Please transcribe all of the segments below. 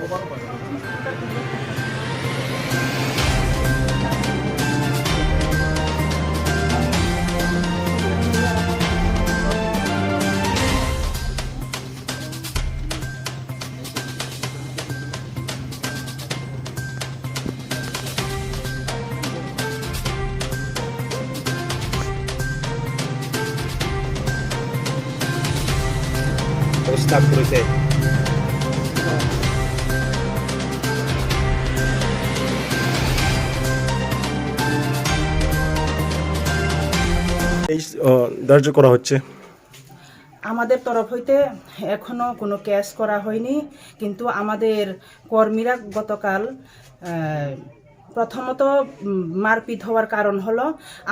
Stuck terus ya. এই দার্য করা হচ্ছে আমাদের তরফ হইতে এখনো কোনো কেস করা হয়নি, কিন্তু আমাদের কর্মীরা গতকাল প্রথমত মারপিট হওয়ার কারণ হলো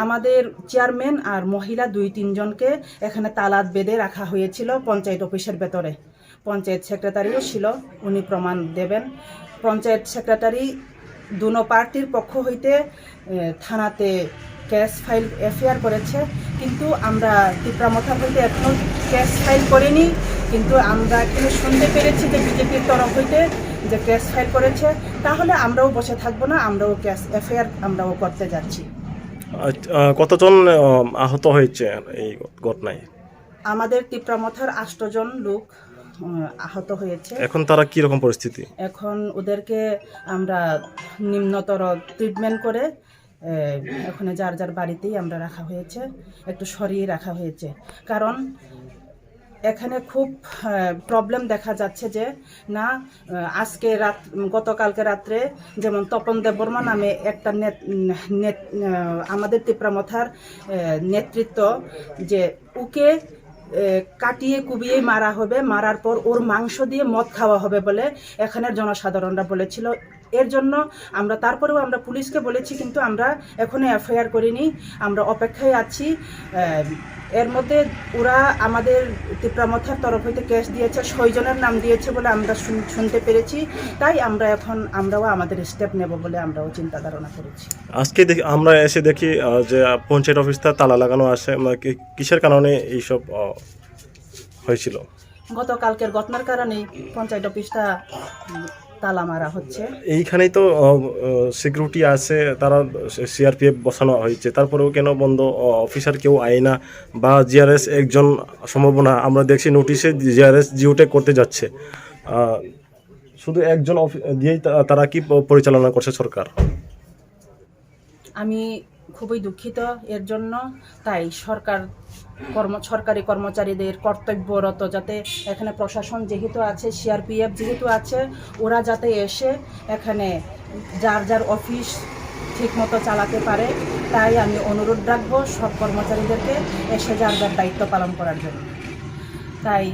আমাদের চেয়ারম্যান আর মহিলা 2-3 জনকে এখানে তালাত বেঁধে রাখা হয়েছিল পঞ্চায়েত অফিসের ভেতরে। পঞ্চায়েত সেক্রেটারিও ছিল, উনি প্রমাণ দেবেন। পঞ্চায়েত সেক্রেটারি দুনো পার্টির পক্ষ হইতে থানাতে কেস ফাইল এফআইআর করেছে, কিন্তু আমরা টিপ্রামথার হইতে এখনও কেস ফাইল করিনি। কিন্তু আমরা এখানে শুনতে পেরেছি যে বিজেপির তরফ হইতে যে কেস ফাইল করেছে, তাহলে আমরাও বসে থাকবো না, আমরাও কেস এফআইআর আমরাও করতে যাচ্ছি। কতজন আহত হয়েছে এই ঘটনায়? আমাদের টিপ্রামথার 8 জন লোক আহত হয়েছে। এখন তারা কি রকম পরিস্থিতি? এখন ওদেরকে আমরা নিম্নতর ট্রিটমেন্ট করে ওখানে যার যার বাড়িতেই আমরা রাখা হয়েছে, একটু সরিয়ে রাখা হয়েছে। কারণ এখানে খুব প্রবলেম দেখা যাচ্ছে যে না, আজকে গতকালকে রাত্রে যেমন তপন দেববর্মা নামে একটা আমাদের টিপ্রামথার নেতৃত্ব, যে ওকে কাটিয়ে কুবিয়ে মারা হবে, মারার পর ওর মাংস দিয়ে মদ খাওয়া হবে বলে এখানের জনসাধারণরা বলেছিল। এর জন্য আমরা তারপরেও আমরা পুলিশকে বলেছি, কিন্তু আমরা এখনো এফআইআর করিনি, আমরা অপেক্ষায় আছি। এর মধ্যে ওরা আমাদের টিপ্রামথার তরফ হইতে কেস দিয়েছে, 6 জনের নাম দিয়েছে বলে আমরা শুনতে পেরেছি। তাই আমরাও আমাদের স্টেপ নেব বলে আমরাও চিন্তা ধারণা করেছি। আজকে আমরা এসে দেখি যে পঞ্চায়েত অফিসটা তালা লাগানো আছে। কিসের কারণে এইসব হয়েছিল? গতকালকের ঘটনার কারণে পঞ্চায়েত অফিসটা তালা মারা হচ্ছে। এইখানেই তো সিকিউরিটি আছে, তারা সিআরপিএফ বসানো হয়েছে, তারপরেও কেন বন্ধ? অফিসার কেউ আয় না, বা জিআরএস একজন সম্ভাবনা আমরা দেখছি নোটিশে জিআরএস জিওটেক করতে যাচ্ছে, শুধু একজন দিয়েই তারা কি পরিচালনা করছে সরকার? আমি খুবই দুঃখিত এর জন্য। তাই সরকারি কর্মচারীদের কর্তব্যরত, যাতে এখানে প্রশাসন যেহেতু আছে, সিআরপিএফ যেহেতু আছে, ওরা যাতে এসে এখানে যার যার অফিস ঠিকমতো চালাতে পারে, তাই আমি অনুরোধ রাখবো সব কর্মচারীদেরকে এসে যার যার দায়িত্ব পালন করার জন্য। তাই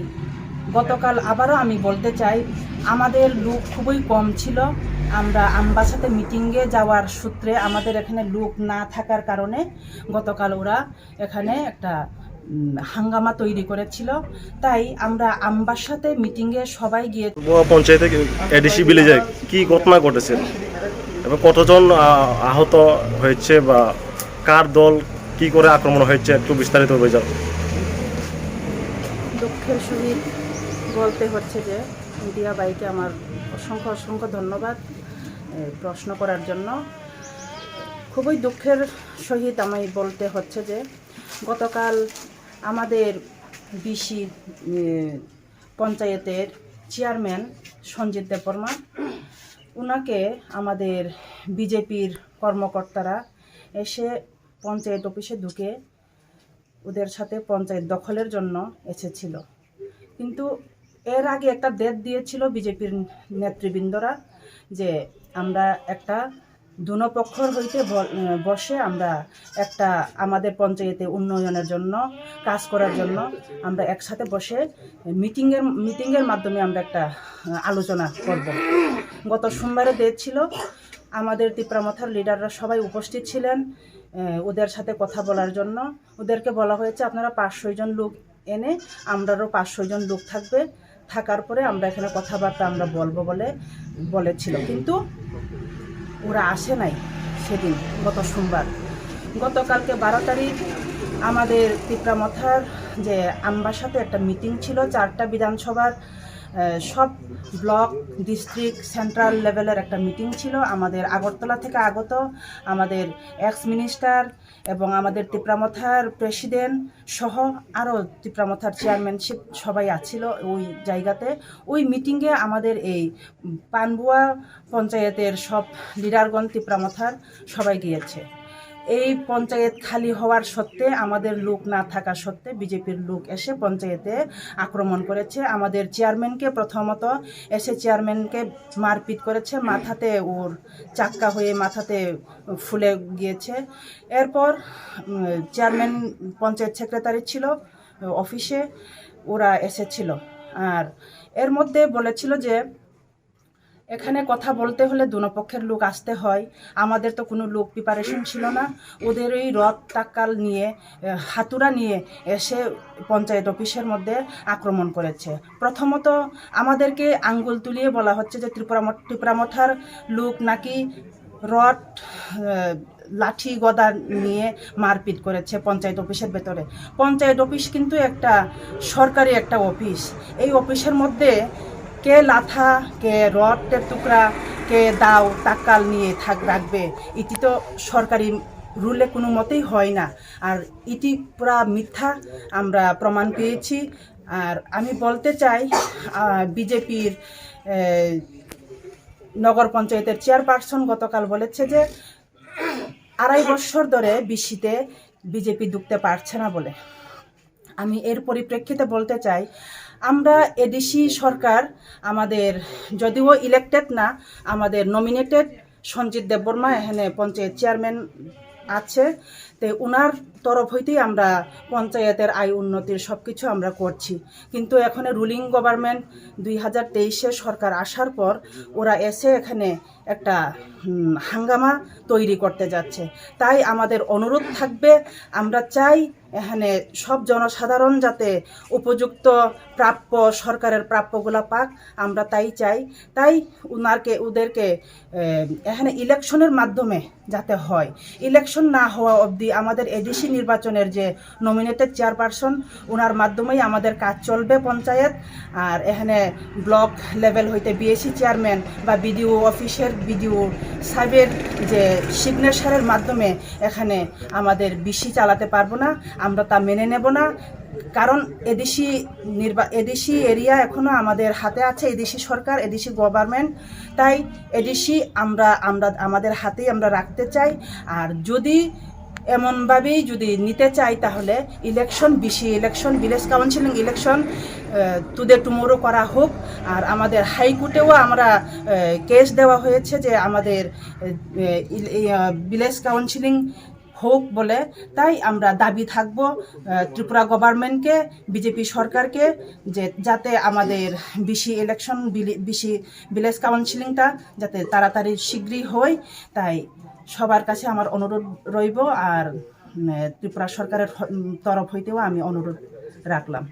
গতকাল আবারও আমি বলতে চাই, আমাদের লোক খুবই কম ছিল। আমরা আমবাসাতে মিটিংয়ে যাওয়ার সূত্রে আমাদের এখানে লোক না থাকার কারণে গতকাল ওরা এখানে একটা হাঙ্গামা তৈরি করেছিল। তাই আমরা আমবাসাতে মিটিংয়ে সবাই গিয়ে পঞ্চায়েতে এডিসি ভিলেজে কি ঘটনা ঘটেছে এবং কতজন আহত হয়েছে, বা কার দল কি করে আক্রমণ হয়েছে, একটু বিস্তারিত হয়ে যাবে। দুঃখের সহিত বলতে হচ্ছে যে মিডিয়া ভাইকে আমার অসংখ্য ধন্যবাদ প্রশ্ন করার জন্য। খুবই দুঃখের সহিত আমি বলতে হচ্ছে যে গতকাল আমাদের বিসি পঞ্চায়েতের চেয়ারম্যান সঞ্জিত দেববর্মা, ওনাকে আমাদের বিজেপির কর্মকর্তারা এসে পঞ্চায়েত অফিসে ঢুকে ওদের সাথে পঞ্চায়েত দখলের জন্য এসেছিল। কিন্তু এর আগে একটা ডেট দিয়েছিল বিজেপির নেতৃবৃন্দরা, যে আমরা একটা দুপক্ষর হইতে বসে আমরা একটা আমাদের পঞ্চায়েতে উন্নয়নের জন্য কাজ করার জন্য আমরা একসাথে বসে মিটিংয়ের মাধ্যমে আমরা একটা আলোচনা করব। গত সোমবারে ডেট ছিল, আমাদের টিপ্রামথার লিডাররা সবাই উপস্থিত ছিলেন ওদের সাথে কথা বলার জন্য। ওদেরকে বলা হয়েছে আপনারা 5-6 জন লোক এনে, আমরারও 5-6 জন লোক থাকবে, থাকার পরে আমরা এখানে কথাবার্তা আমরা বলবো বলে বলেছিল। কিন্তু ওরা আসে নাই সেদিন, গত সোমবার। গতকালকে 12 তারিখ আমাদের টিপ্রামথার যে আমবাসাতে একটা মিটিং ছিল, 4টা বিধানসভার সব ব্লক ডিস্ট্রিক্ট সেন্ট্রাল লেভেলের একটা মিটিং ছিল। আমাদের আগরতলা থেকে আগত আমাদের এক্স মিনিস্টার এবং আমাদের ত্রিপুরামথার প্রেসিডেন্ট সহ আরও ত্রিপুরামথার চেয়ারম্যানশিপ সবাই আছিল ওই জায়গাতে। ওই মিটিংয়ে আমাদের এই পানবুয়া পঞ্চায়েতের সব লিডারগণ ত্রিপুরামথার সবাই গিয়েছে। এই পঞ্চায়েত খালি হওয়ার সত্ত্বে, আমাদের লোক না থাকা সত্ত্বে বিজেপির লোক এসে পঞ্চায়েতে আক্রমণ করেছে। আমাদের চেয়ারম্যানকে প্রথমত এসে চেয়ারম্যানকে মারপিট করেছে, মাথাতে ওর চাক্কা হয়ে মাথাতে ফুলে গিয়েছে। এরপর চেয়ারম্যান পঞ্চায়েত সেক্রেটারি ছিল অফিসে, ওরা এসেছিল। আর এর মধ্যে বলেছিল যে এখানে কথা বলতে হলে দুপক্ষের লোক আসতে হয়। আমাদের তো কোনো লোক প্রিপারেশন ছিল না। ওদের ওই রথ টাক্কাল নিয়ে হাতুড়া নিয়ে এসে পঞ্চায়েত অফিসের মধ্যে আক্রমণ করেছে। প্রথমত আমাদেরকে আঙ্গুল তুলিয়ে বলা হচ্ছে যে ত্রিপুরামথার লোক নাকি রড লাঠি গদা নিয়ে মারপিট করেছে পঞ্চায়েত অফিসের ভেতরে। পঞ্চায়েত অফিস কিন্তু একটা সরকারি একটা অফিস। এই অফিসের মধ্যে কে লাথা, কে রডের টুকরা, কে দাও টাক্কাল নিয়ে রাখবে, এটি তো সরকারি রুলে কোনো মতেই হয় না। আর এটি পুরা মিথ্যা আমরা প্রমাণ পেয়েছি। আর আমি বলতে চাই বিজেপির নগর পঞ্চায়েতের চেয়ারপারসন গতকাল বলেছে যে 2.5 বছর ধরে বিসিতে বিজেপি ঢুকতে পারছে না বলে। আমি এর পরিপ্রেক্ষিতে বলতে চাই, আমরা এডিসি সরকার আমাদের যদিও ইলেক্টেড না, আমাদের নমিনেটেড সঞ্জিত দেববর্মা এখানে পঞ্চায়েত চেয়ারম্যান আছে, তো ওনার তরফ হইতেই আমরা পঞ্চায়েতের আয় উন্নতির সব কিছু আমরা করছি। কিন্তু এখানে রুলিং গভর্নমেন্ট 2023-এ সরকার আসার পর ওরা এসে এখানে একটা হাঙ্গামা তৈরি করতে যাচ্ছে। তাই আমাদের অনুরোধ থাকবে, আমরা চাই এখানে সব জনসাধারণ যাতে উপযুক্ত প্রাপ্য সরকারের প্রাপ্যগুলা পাক, আমরা তাই চাই। তাই ওদেরকে এখানে ইলেকশনের মাধ্যমে যাতে হয়। ইলেকশন না হওয়া অবধি আমাদের এডিসি নির্বাচনের যে নমিনেটেড চেয়ারপারসন, ওনার মাধ্যমেই আমাদের কাজ চলবে পঞ্চায়েত। আর এখানে ব্লক লেভেল হইতে বিএসি চেয়ারম্যান বা বিডিও অফিসের বিডিও সাহেবের যে সিগনেচারের মাধ্যমে এখানে আমাদের বিসি চালাতে পারবো না, আমরা তা মেনে নেব না। কারণ এডিসি এরিয়া এখনও আমাদের হাতে আছে, এডিসি সরকার, এডিসি গভর্নমেন্ট। তাই এডিসি আমরা আমাদের হাতেই আমরা রাখতে চাই। আর যদি এমনভাবেই যদি নিতে চাই তাহলে BC election, village councilling election today tomorrow করা হোক। আর আমাদের হাইকোর্টেও আমরা কেস দেওয়া হয়েছে যে আমাদের ভিলেজ কাউন্সিলিং হোক বলে। তাই আমরা দাবি থাকব ত্রিপুরা গভর্নমেন্টকে, বিজেপি সরকারকে, যে যাতে আমাদের বিসি ইলেকশন, বিসি ভিলেজ কাউন্সিলিংটা যাতে তাড়াতাড়ি শীঘ্রই হয়। তাই সবার কাছে আমার অনুরোধ রইব। আর ত্রিপুরা সরকারের তরফ হইতেও আমি অনুরোধ রাখলাম।